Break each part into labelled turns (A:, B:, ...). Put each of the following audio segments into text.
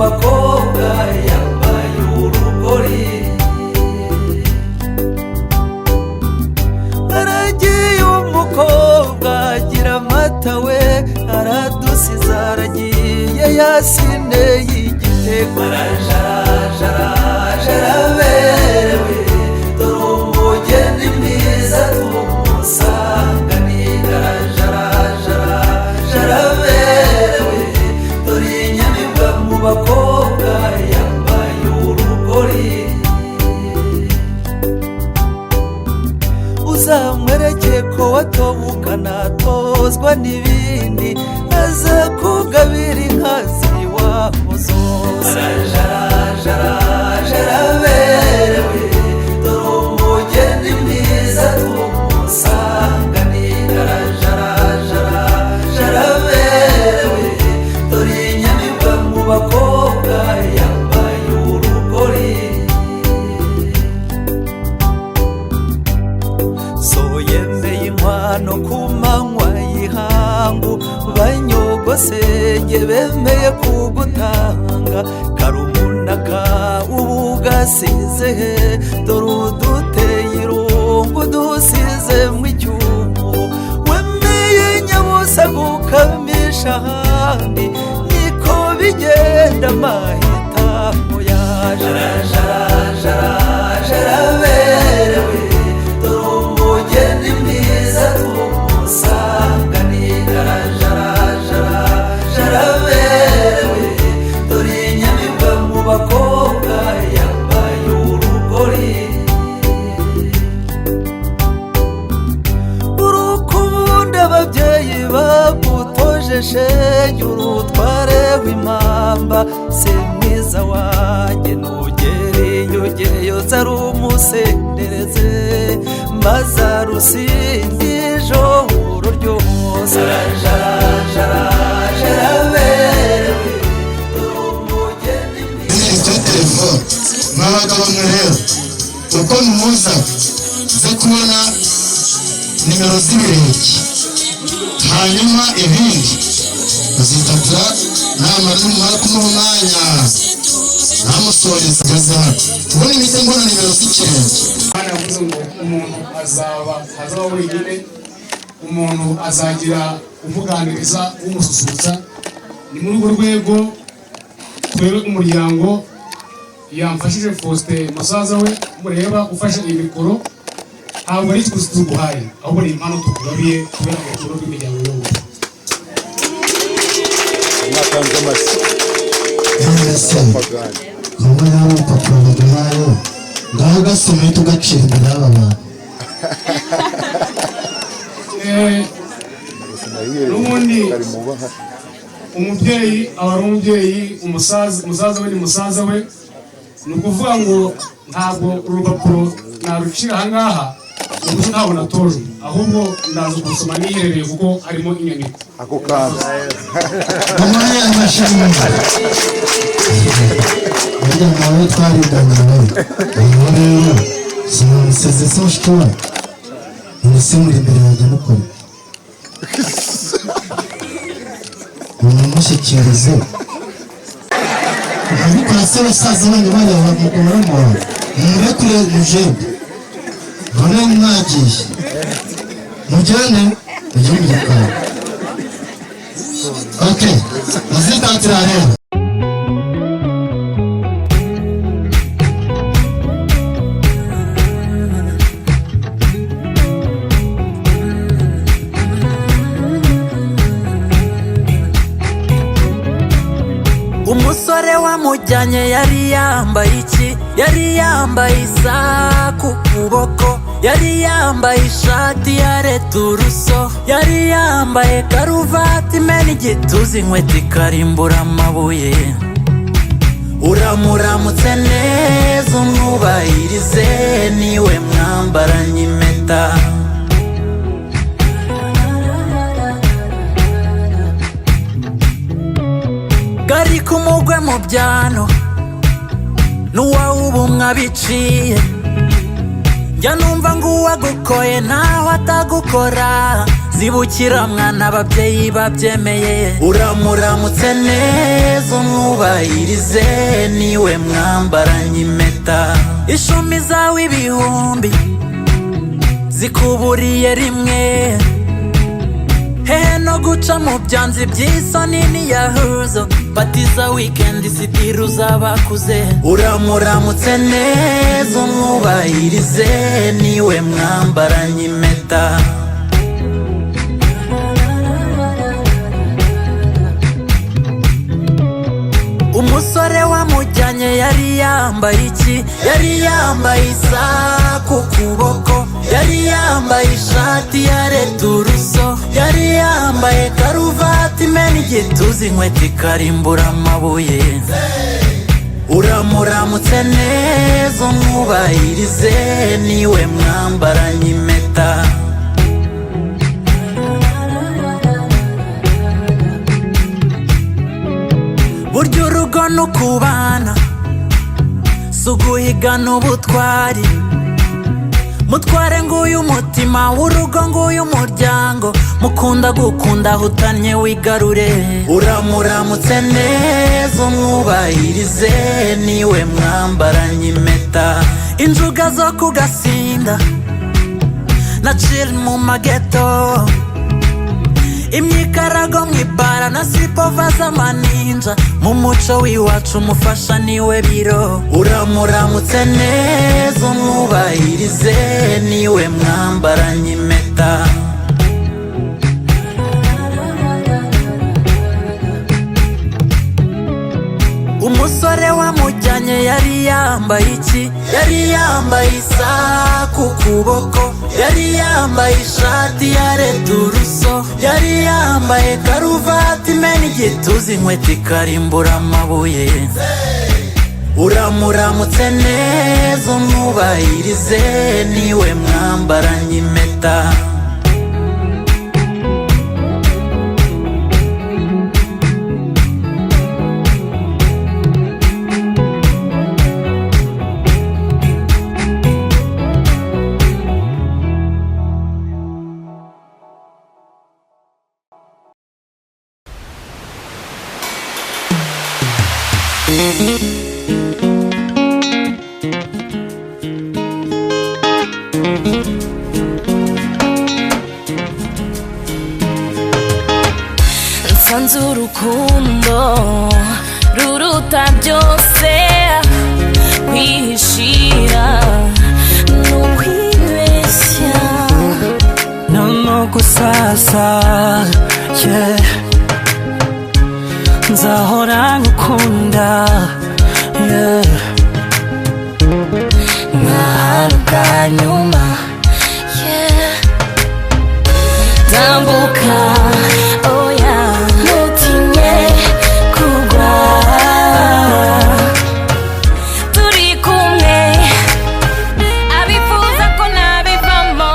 A: bakobwa yambaye urugori. Aragiye umukobwa agira amata we, aradusiza aragiye yasineye igitego. Arajarajara berewe, dore umugeni mwiza tumusanganira. Arajarajara berewe, dore inyamibwa mu bakobwa yambaye urugori. Uzamwereke ko watobuka natozwa n'ibindi, aza kugabira inka z'iwabo zose. Arajarajara berewe, dore umugeni mwiza tumusanganira. Arajarajara berewe, dore inyamibwa mu bakobwa yambaye urugori. So yemeye inkwano ku manywa y'ihangu, banyogosenge bemeye kugutanga. Karumunaka ubu gasize he, dore uduteye irungu dusize mu icyumu. Wemeye nyabusa gukamisha ahandi, niko bigenda amahitamo yaje. Arajarajara berewe, dore umugeni mwiza tumusanganira. Arajarajara berewe, dore inyamibwa mu bakobwa yambaye urugori. Urukunda ababyeyi bagutoje shenge, urutware w'impamba se mwiza wanjye. Nugera iyo ugeyo zari umusendereze, maze arusinde ijoro ryose. Arajarajara berewe, dore umugeni mwiza.
B: Telefone mwabagabo mwe rero uko muza zo kubona nimero z'ibirenge, hanyuma ibindi uzitatira namara n'umara kumuha umwanya namusoreza ageze hano. Ubundi mpite mbona nimero z'ikirenge.
C: Hano yavuze ngo umuntu azaba wenyine, umuntu azagira umuganiriza umususurutsa. Ni muri urwo rwego twebwe umuryango yamfashije Faustin musaza we mureba ufashe iyi mikoro, ntabwo ari ikibazo tuguhaye, ahubwo ni impano tukugabiye kubera agaciro k'imiryango yose.
B: Kumwe nawe urupapuro baduhaye, ngaho gasome tugacira imbere y'aba bantu.
C: N'ubundi umubyeyi aba ari umubyeyi, umusaza we ni musaza we. Ni ukuvuga ngo ntabwo urupapuro narucira ahangaha ubuze ntabwo natojwe, ahubwo ndaza gusoma niherereye kuko harimo inyandiko.
B: Ako kantu mamaye amashami burya nawe twarindanye nawe. Uyu rero simuseze se ushitwa mwese muri imbere yanjye mukora umushyikirizo. Ariko se basaza banyu bari abamugoramo murekure mujembe, none mwagiye mujyane igihugu gikora. Okay, azitatira rero.
A: Umusore wamujyanye yari yambaye iki? Yari yambaye isaha ku kuboko, yari yambaye ishati ya returuso, yari yambaye karuvati imena igituza, inkweto ikarimbura amabuye. Uramuramutse neza umwubahirize, niwe mwambaranye impeta. Gari kumugwe mu byano n'uwawubumwe abiciye, njya numva ngo uwagukoye ntaho atagukora. zibukira mwana ababyeyi babyemeye. Uramuramutse neza umwubahirize niwe mwambaranye impeta. Ishumi zawe ibihumbi zikuburiye rimwe, hehe no guca mu byanzi by'isoni n'iyahuzo. Batiza weekend zitiru z'abakuze. Uramuramutse neza umwubahirize niwe mwambaranye impeta. Umusore wamujyanye yari yambaye iki? Yari yambaye isaha ku kuboko, yari yambaye ishati ya returuso, yari yambaye karuvati imena igituza, inkweto ikarimbura amabuye. Uramuramutse neza umwubahirize niwe mwambaranye impeta. Burya urugo n'ukubana si uguhigana ubutwari. Mutware nguyu umutima w'urugo nguyu umuryango, mukunda gukunda hutanye wigarure. Uramuramutse neza umwubahirize niwe mwambaranye impeta. Injuga zo kugasinda na chill mu mageto, imyikarago mwibara na sipova z'amaninja, mu muco w'iwacu umufasha niwe biro. Uramuramutse neza umwubahirize niwe mwambaranye impeta. Umusore wamujyanye yari yambaye iki? Yari yambaye isaha ku kuboko, yari yambaye ishati ya returuso, yari yambaye karuvati imena igituza, inkweto ikarimbura amabuye. Uramuramutse neza umwubahirize niwe mwambaranye impeta.
D: nsanze urukundo ruruta byose, kwihishira n'ukwibeshya
A: no gusasa, yeah. Nzahora ngukunda, yeah.
D: nkaharuka nyuma, yeah. Tambuka oya ntutinye kugwa, turi kumwe abifuza ko nabivamo,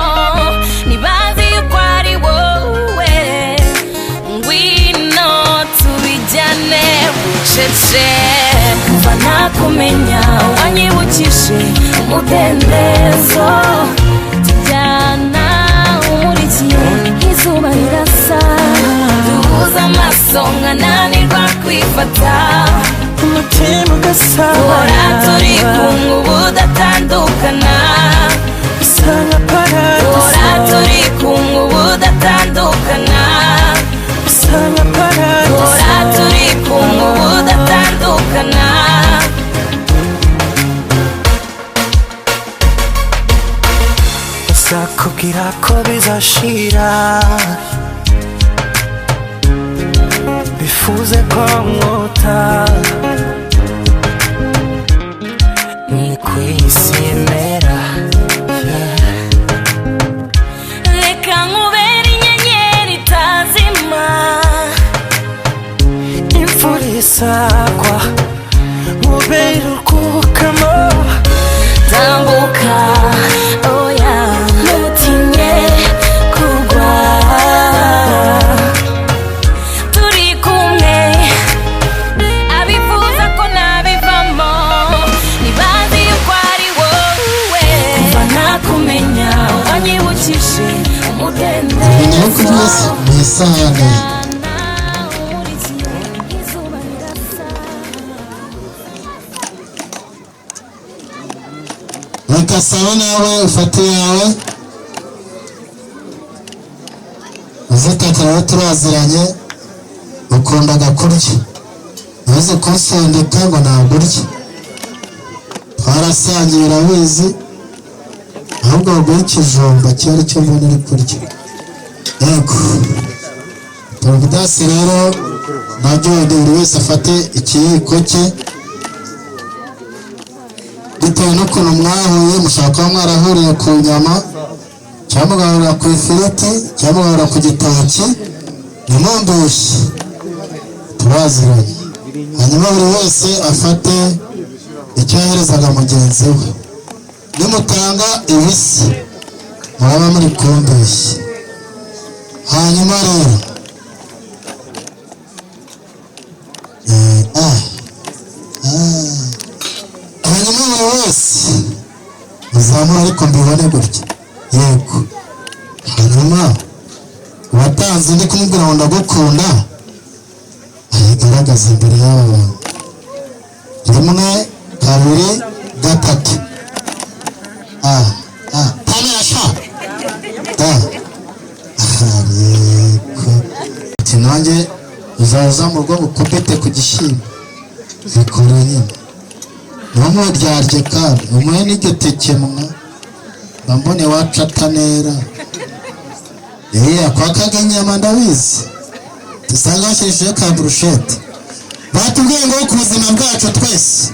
D: nibazi yuko ari wowe. Ngwino tubijyane bucece, kuva nakumenya wanyibukije umudendezo. Tujyana umurikiye izuba rirasa, duhuza amaso nkananirwa kwifata,
A: umutima ugasabana,
D: duhora turi kumwe ubudatandukana,
A: bisa nka paradizo.
D: duhora turi kumwe ubudatandukana,
A: bisa nka paradizo.
D: duhora turi kumwe ubudatandukana.
A: Bazakubwira ko bizashira, bifuze ko nkota, ni ku isi imera, yeah.
D: Reka nkubere inyenyeri itazima,
A: Imvura isagwa nkubere urwukamo,
D: tambuka oya ntutinye kugwa, turi kumwe abifuza ko nabivamo, nibazi yuko ari wowe. Kuva nakumenya wanyibukije umudendezo.
B: ni isahani. Reka sawa nawe ufate yawe. Uzitakara turaziranye ukundaga kurya. Uzi kunsondeka ngo ntabwo urya. Twarasangiye urabizi. Ahubwo waguha ikijumba cyari cyo mbona uri kurya. Yego. Porogidasi rero nabyo buri wese afate ikiyiko cye. Bitewe n'ukuntu mwahuye mushaka kuba mwarahuriye ku nyama cyangwa mugahurira ku ifiriti cyangwa mugahurira ku gitoki nimundushye turaziranye. Hanyuma buri wese afate icyo yaherezaga mugenzi we. Nimutanga ibisi muraba muri kundushye. Hanyuma rero hanyuma buri wese muzamura ariko mbibone gutya. Yego. Hanyuma uwatanze ndi kumubwira ngo ndagukunda ayigaragaza imbere y'aba bantu. Rimwe, kabiri, gatatu. Kamera sha. Yego. Ati nanjye uzaza mu rugo ukubite ku gishyimbo. Bikora nyine. Nomu ryarye kandi umuhe n'igiteke mwa. Bambone wacu atanera. Akwakaga inyama ndabizi. Dusanga hashyirijeho ka burushete. Batubwiye ngo ku buzima bwacu twese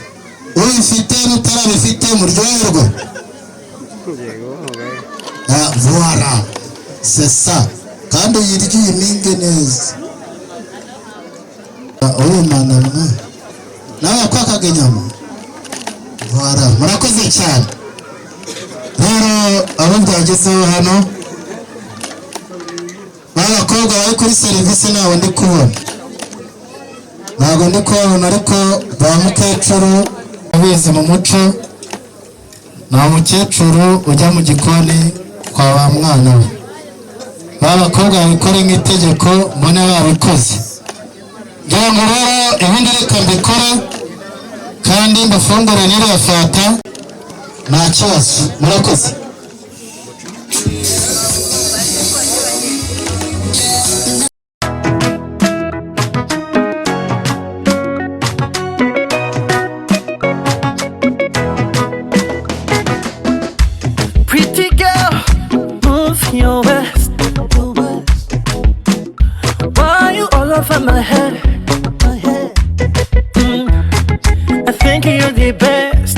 B: ubifite n'utarabifite muryoherwe. Voilà. C'est ça. Kandi uyirye uyiminge neza. Uyu mwana mwe. Nawe akwakaga inyama. Voilà. Murakoze cyane. Rero abo byagezeho hano abakobwa bari kuri serivisi nabo ndi kubona. Ntabwo ndi kubona ariko ba mukecuru abizi mu muco. Nta mukecuru ujya mu gikoni kwa wa mwana we. Abakobwa babikore nk'itegeko mbone babikoze. Ngira ngo rero ibindi reka mbikore kandi mbafungure n'iriya fata nta kibazo. Murakoze.
A: Pretty girl, move your waist. Why you all over my head? I think you're the best.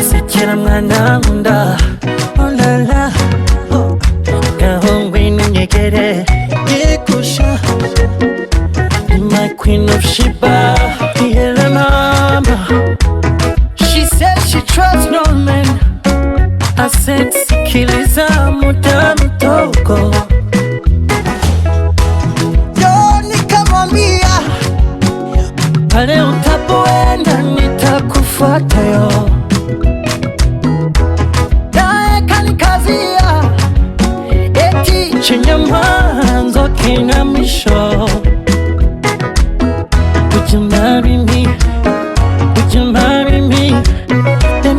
A: Sikira mwana munda, oh la la. Gahongwe n'unyegere, yekusha. My queen of Sheba, yeah mama. She said she trusts no man. I said sikiliza muda mtoko. Yo nikamwambia pale utapoenda nitakufuata yo. Naye kanikazia eti chenye mwanzo kina mwisho. Would you marry me? Would you marry me? Let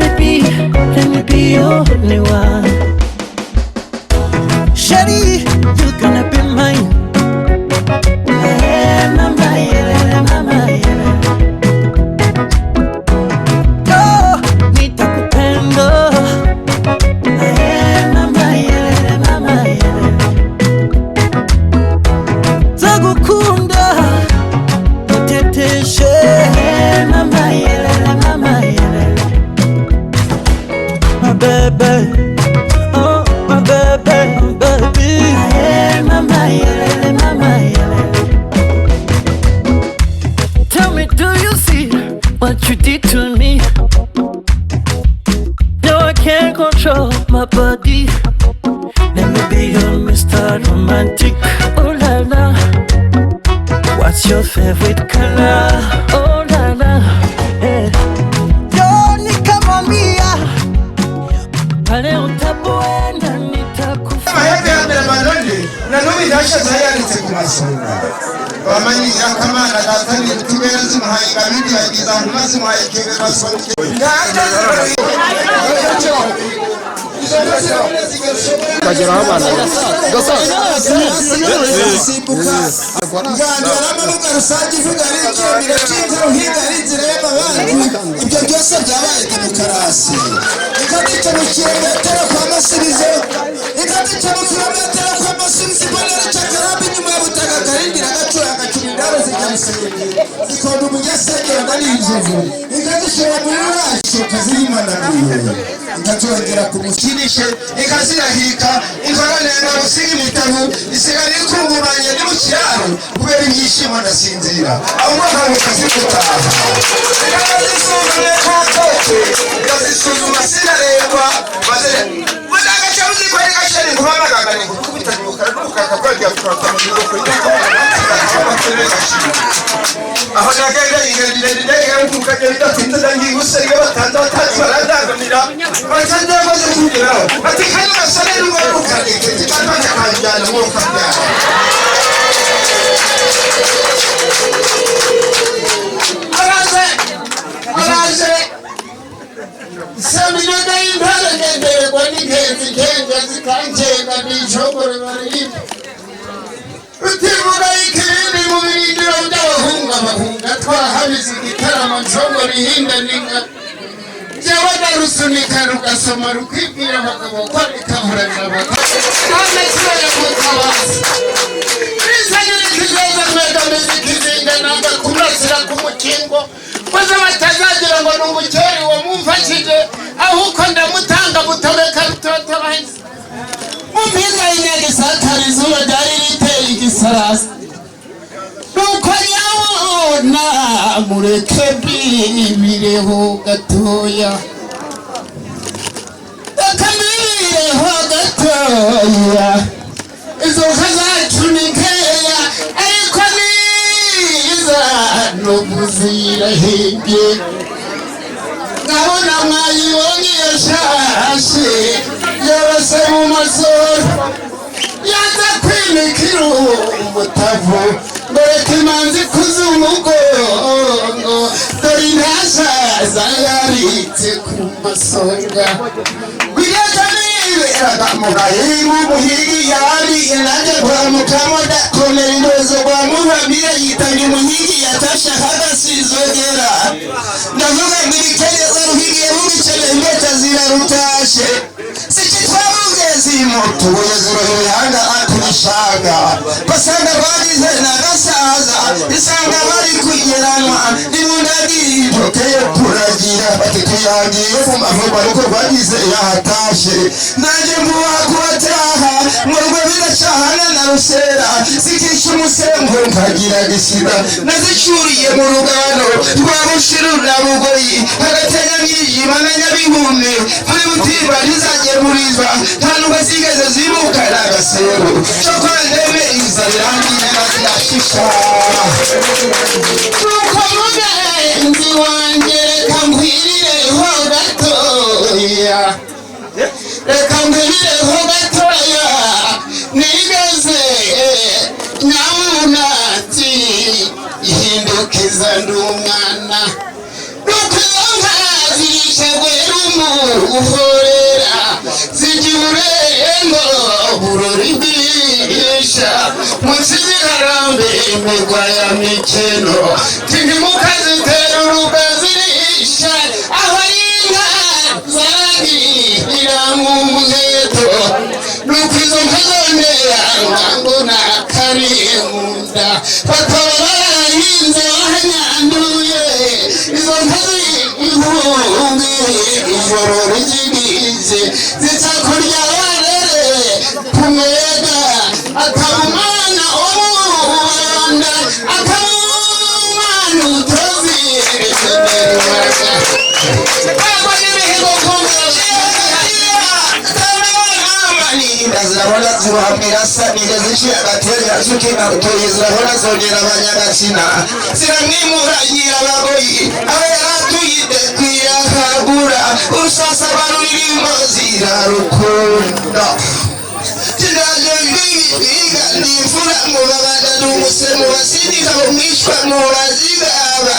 A: me be your only one. Shawty, you're gonna be mine. Mama, yeah, mama, yeah. Oh, nitakupenda. Mama, yeah, mama, yeah. Tagukunda, uteteshe. Mama, yeah, mama, yeah. My baby, oh my baby, baby. Mama, yeah, mama, yeah. Tell me, do you see what you did to me? No, I can't control my body. Let me be your Mr. Romantic. Oh la la. What's your favorite color? Oh la la. Yeah. Yo nikamwambia pale utapoenda nitakufuata.
E: wamanyira kamana gatani tubera zimuhayinga bindi yagiza maze muhayikebe basoke
F: bagera abana
B: ibyo byose byabaye demokarasi ikaduca mu kilometero kwa masubizo ikaduca mu kilometero kwa masubizo imbonera cy'akarambi nyuma y'ubutaka karindira agacura agacura indaro zijya musenyi zikunda umunyasengero na n'inzovu ikadushira muri rurashuka zirimananiye ikatwongera kumukinishe ikazirahika ikaranenga gusiga imitabu isigara ikunguranye ni mu kiraro kubera ibyishimo ndasinzira aho bakabuka zigutaha ikazisuzuma sinarengwa maze agace uzikore gashari guhamagaga ni gukubita nyukara n'ubukaka bwagiye kurata mu gihugu kujya aho nagenda yigendera y'ukukaje bidatinze dangiye usenge batanze batatu baradangamira batanze baze kugeraho ati kandi basare n'ubarukanye kandi bakanjyana mu kabyara araje Samina impala ngendele kwa nigezi kenga zikanjenga nijogore maribu utivuga ikirindi mu birindiro by'abahunga bahunga twahabize igitaramo njogore ihinda ninga jyawaga rusunika rugasoma rukwibwira abagabo ko rikaburanira abagabo kandi kibaye mutabazi risanyura ikizaza mwegameza ikizinga nanga kumurasira ku mukingo maze batazagira ngo ni umukeri wamumfashije ahubwo ndamutanga mutobeka rutoto bahise mu mpinga y'inyagisakara izuba ryari riteye igisarasi nuko nyabona mureke bibireho gatoya akabibireho gatoya izo nka zacu ni nkeya ariko niza no kuzirahembye ngabona mwayibonye yashashe yose mu masoro yaza kwimikira umutavu ngoreka imanzi kuza umugongo dore intashaza yaritse ku masonga wireka niberaga mu gahingu umuhigi yariye nanjye rwamukamo dakomera indozo rwamuramire yitabye umuhigi yatashakaga sizogera ndavuga ngo ibikereza ruhigiye mubicene imbeta zirarutashe sikitwabugezimo tubuye zirohe ibihanga akubishanga basanga bagize n'agasaza isanga bari kugeranwa nimundagirintokeye kuragira bati tuyangiye mu mavuba ariko rwagize yahatashe nanjye mbuha kubataha ngo rwe biracahana na rusera zikisha umusengo nkagira gisida nazicuriye mu rugano rwa bushiru na bugoyi hagatenya mwijima na nyabihume muri butimba ntizagemurizwa nta nubwo zigeze zimuka n'agasero cokora ndeme iza birangiye nazirashisha nuko mugenzi wanjye reka ngwirireho gatoya reka ngwirireho gatoya nigeze nyamunati ihindukiza ndi umwana nuko izo nka zirishagwe rumuhorera zijya uburengo burori bwisha munsi zirarambe imigwa ya mikeno tintimukazitera uruga zirisha aho inka zaragirira mu muheto nuko izo nka zondera ngango nakari munda bakaba barahinze bahanyanduye izo nka z'ibihumbi ijoro rigigize zica kurya barere ku mwega akaba umwana w'umubanda akaba umwana utazirezerwaga agwa n'imihigo zirahora ziruhamira sanire ziciye agatera zukina utuye zirahora zongera abanyagakina ziramwimuragira abagoyi aho yaratuyide kwiyahagura urusasa baruririmbo zirarukunda kiraje mbiga ndimfura
E: mubabanda n'umusemu basindika umwishwa murazigaba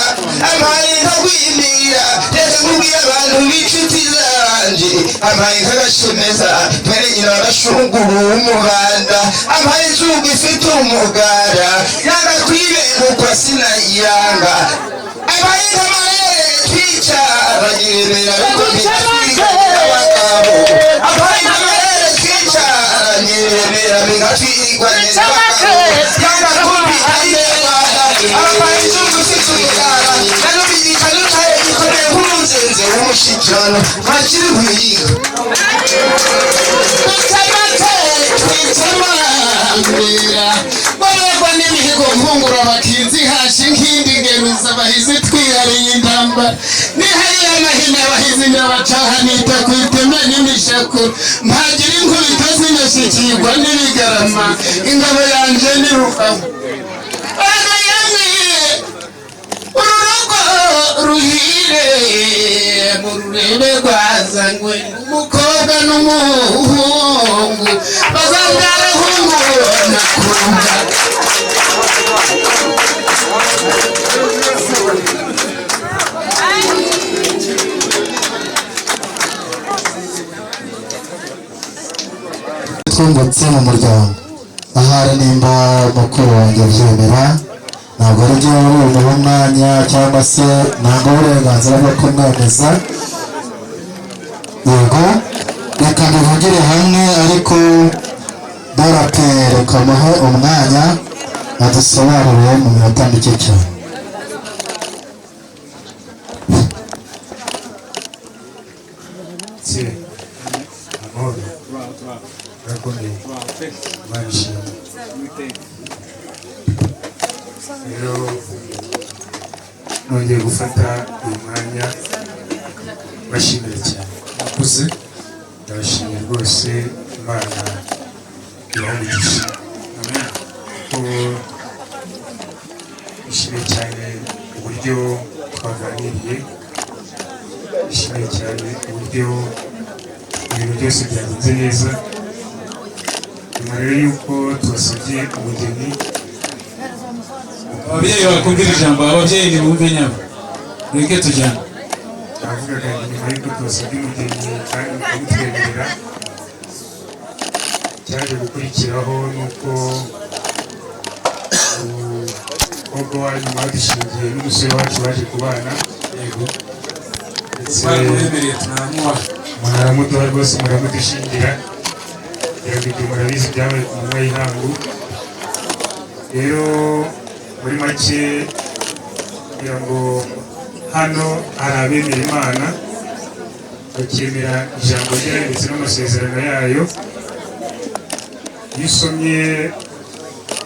E: ampaye nkagwimira reka nkubwire abantu b'inshuti zanje ampaye nkagashemeza twere nyina bagashunguru umuganda ampaye inzugu ifite umugara yanga kwibenukwa sinayiranga ampaye nk'amarere twica bagiremera ariko ntitwiga abagabo ampaye nk'amarere twica bagiremera bigatwigwa neza abagabo yanga kubika imana ampaye inzugu ifite umugara nanubigisha n'utaye gikomeye nk'umuzenze w'umushikirano ntakiri kuyiga baragwa n'imihigo mpungura bakinzi hashi nkindi ngeruza abahizi twihariye intambara nihariye amahina abahizi nyabacaha nita ku iteme n'imishakuro mpagira inkubito zinashikirwa n'ibigarama ingabo yanje n'irukamu bana yamwe ururugo ruhire mu rurebe rwazanywe umukobwa n'umuhungu bazangara hungu nakunda
B: twungutse mu muryango ahari nimba mukuru wanjye byemera ntabwo ari byo buri umwanya cyangwa se ntabwo uburenganzira bwo kumwemeza yego reka mbivugire hamwe ariko dorate reka muhe umwanya adusobanurire mu minota mike cyane
C: rero nongeye gufata uyu mwanya bashimira cyane abakuze ndabashimiye rwose imana iramugisha ko bishimiye cyane uburyo twaganiriye bishimiye cyane uburyo ibintu byose byagenze neza nyuma rero yuko tubasabye ubugeni
G: ababyeyi bakubwira ijambo ababyeyi ntibumve nyabo reke tujyane
C: navugaga nyuma yuko tubasabye umugeni kandi mukamutwemerera cyaje gukurikiraho nuko umukobwa wanyu mwadushingiye n'umusore wacu baje kubana yego ndetse
G: mwemereye tunamuha
C: muramuduha rwose muramudushingira ibyo murabizi byabaye ku manywa y'ihangu rero muri make kugira ngo hano hari abemera imana bakemera ijambo ryayo ndetse n'amasezerano yayo iyo usomye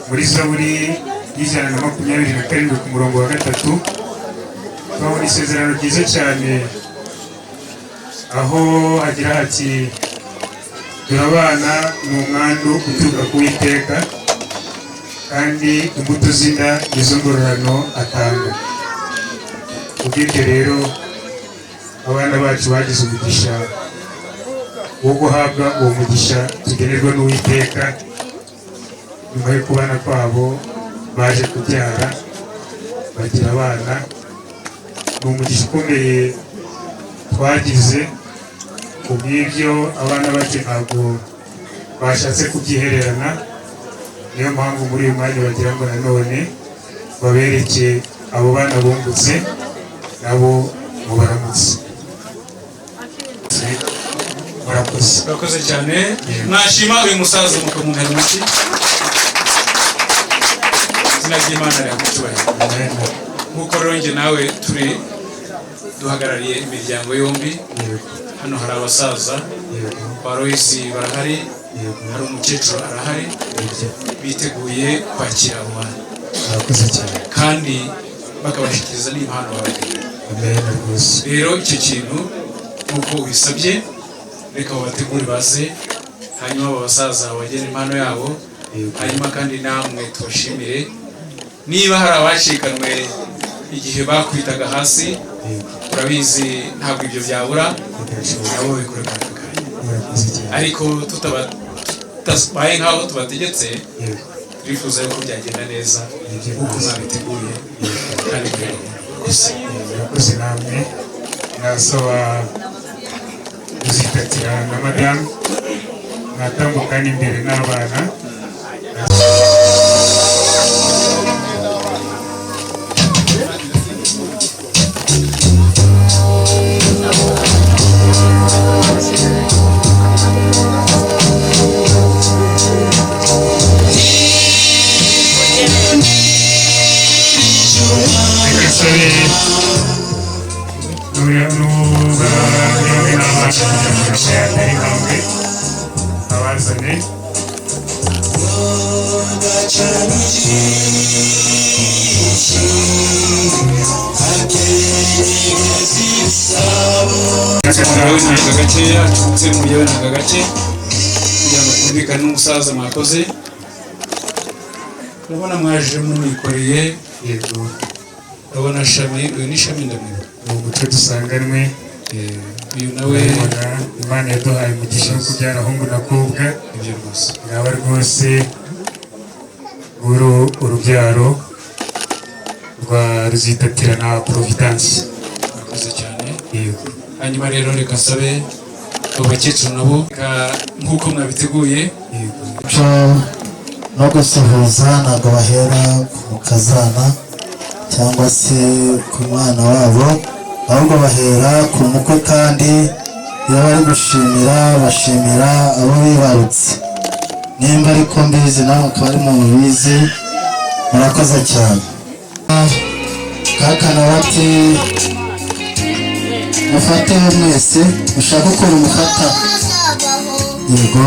C: muri zaburi y'ijana na 27 ku murongo wa 3 twabona isezerano ryiza cyane aho hagira hati turabana ni umwandu uturuka ku Uwiteka kandi imbuto z'inda nizo ngororano atanga ubwibyo rero abana bacu bagize umugisha wo guhabwa uwo mugisha tugenerwa n'Uwiteka nyuma yo kubana kwabo baje kubyara bagira abana ni umugisha ukomeye twagize kubw'ibyo abana bacu ntabwo bashatse kubyihererana niyo mpamvu muri uyu mwanya bagira ngo nanone babereke abo bana bungutse nabo mubaramutse
G: murakoze cyane mwashima uyu musaza mukamuhera umuti izina ry'Imana ryamucyubahiro nk'uko rero njye nawe turi duhagarariye imiryango yombi hano hari abasaza ba Royce barahari hari umukecuru arahari biteguye kwakira abo bana kandi bakabashikiriza n'impano babagenera rero icyo kintu nk'uko ubisabye reka babategure baze hanyuma abo basaza bagena impano yabo hanyuma kandi namwe tubashimire niba hari abacikanwe igihe bakwitaga hasi urabizi ntabwo ibyo byabura nabo bikore kandi ariko tutabaye nk'aho tubategetse turifuza yuko byagenda neza nk'uko mwabiteguye kandi
C: murakoze namwe nasaba kuzitatira na madamu mwatambuka n'imbere n'abana
G: gakeya acutse mu buryo w'inaga gake kugira ngo twumvikane n'umusaza mwakoze. Urabona mwaje mumwikoreye, yego urabona shami, uyu ni shami ndamira
C: mu muco dusanganwe.
G: Uyu nawe
C: Imana yaduhaye umugisha wo kubyara ahungu n'akobwa,
G: ibyo rwose
C: ngaba rwose urubyaro rwa Ruzitatira na Providence.
G: mwakoze cyane.
C: Yego
G: Hanyuma rero reka sabe abo bakecuru nabo nk'uko mwabiteguye.
B: umuco no gusuhuza ntabwo bahera ku mukazana cyangwa se ku mwana wabo, ahubwo bahera ku mukwe, kandi iyo bari gushimira bashimira abo bibarutse. Nimba ariko mbizi nawe mukaba ari mu bizi, murakoze cyane. Kakana bati mufate mwese mushaka ukuntu mufata. Yego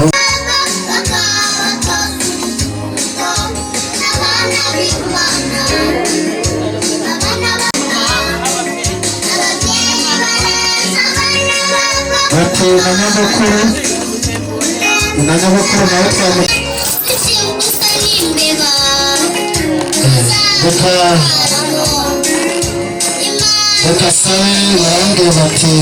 B: bati na nyogokuru nawe twamu reka sabe barambwira bati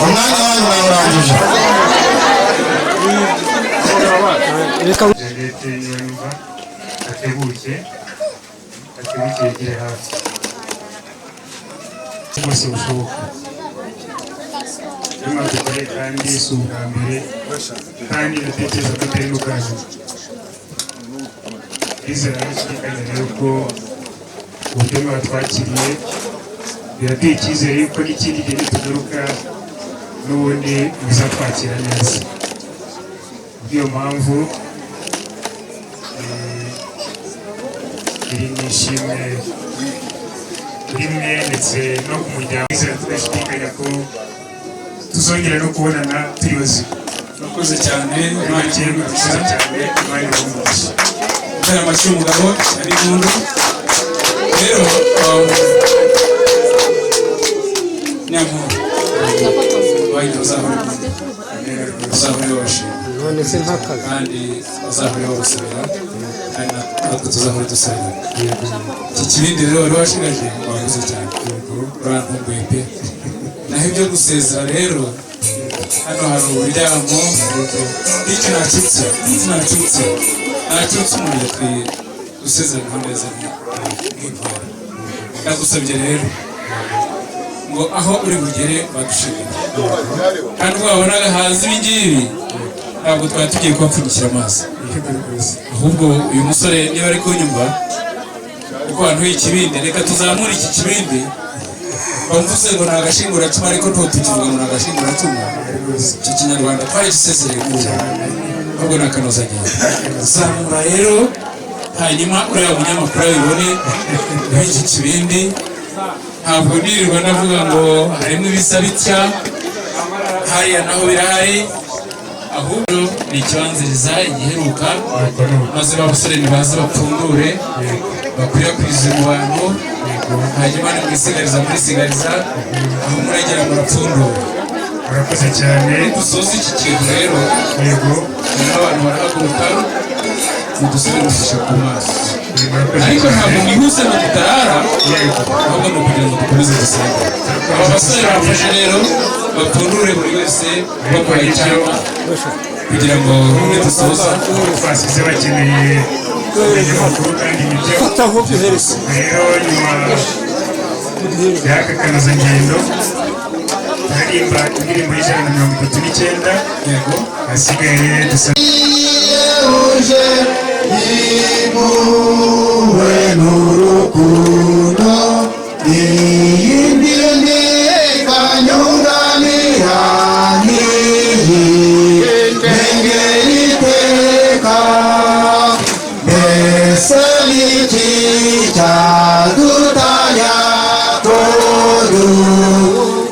B: umwanya wanyu wawurangije.
C: Janete Nyanyumva atebuke yegere hafi bose bushoboka. Nyuma dukore kandi si ubwa mbere, kandi natekereza ko atari n'ubwa nyuma. Bizera bashidikanya rero ko uburyo mwatwakiriye birateye icyizere yuko n'ikindi gihe nitugaruka n'ubundi muzatwakira neza. Niyo mpamvu iri ni ishimwe kuri mwe ndetse no ku muryango. Bizera tudashidikanya ko tuzongera no kubonana turi bazima.
G: mwakoze cyane.
C: Mwakire murakoze cyane. Imana ibahumugishe.
G: Kubera amashyi umugabo ari mundu rero nyamuntu bazahore babashima kandi bazahore babasabira kandi natwe tuzahore dusabira. Iki kibindi rero wari washigaje wakoze cyane, urankumbuye pe. Naho ibyo gusezera rero hano hari uburyamo n'icyo nacutse umuntu yakwiye gusezerana neza nk'intwari. Ndagusabye rero ngo aho uri bugere badushimire, kandi ubwo wabonaga haza ibi ngibi ntabwo twari tugiye kubapfunyikira amazi, ahubwo uyu musore niba ari kunyumva kuko wantuye ikibindi, reka tuzamure iki kibindi. Bamvuze ngo ni agashinguracumu ariko ntutukivuga ngo ni agashinguracumu. Iki kinyarwanda twari gisezereye ahubwo ni akanozagenda. Zamura rero hanyuma uriya munyamakuru abibone iki kibindi. Ntabwo nirirwa ndavuga ngo harimo ibisa bitya hariya naho birahari, ahubwo ni ikibanziriza igiheruka, maze ba basore nibaze bapfundure bakwirakwize mu bantu hanyuma ni mwisigariza murisigariza aho muragera murapfundura.
C: Murakoze cyane.
G: Dusoza iki kintu rero,
C: Yego.
G: abantu barahaguruka mudusubire umugisha ku maso, ariko ntabwo mwihuse ngo mutarara, ahubwo ni ukugira ngo dukomeze dusenge. Aba basore bafashe rero bapfundure buri wese bamuha icyapa kugira ngo umwe dusoza.
C: Twasize bakeneye kumenya amakuru kandi nibyo rero nyuma y'aka kanozangendo turirimba indirimbo y'Ijana na 39.
G: Yego,
C: hasigaye dusa
B: uje imuwe n'urukundo iyindi kanyunganira ntengeri iteka mbese niki cyadutanya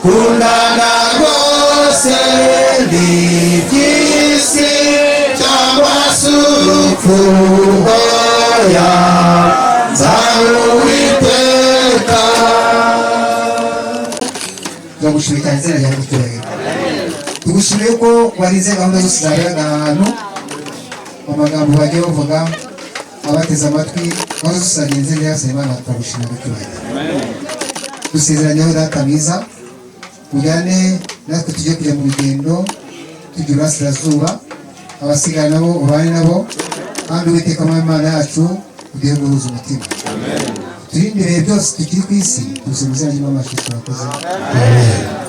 B: kundana rwose n'iby'isi cyangwa se urupfu hoya nzawiteka. turagushimiye cyane izina ryawe ry'icyubahiro, tugushimiye ko warize gahunda zose zaberaga ahantu mu magambo bagiye bavuga abateze amatwi gahunda zose zagenze neza. Imana turagushimira icyubahiro, dusezeranyeho data mwiza ujyane natwe tujye kujya mu rugendo tujya iburasirazuba, abasigaye nabo ubane nabo kandi Uwiteka Imana yacu ugiye guhuza umutima. Turinde ibihe byose tukiri ku isi, tubisaba izina ry'Imana yacu turakoze. Amen.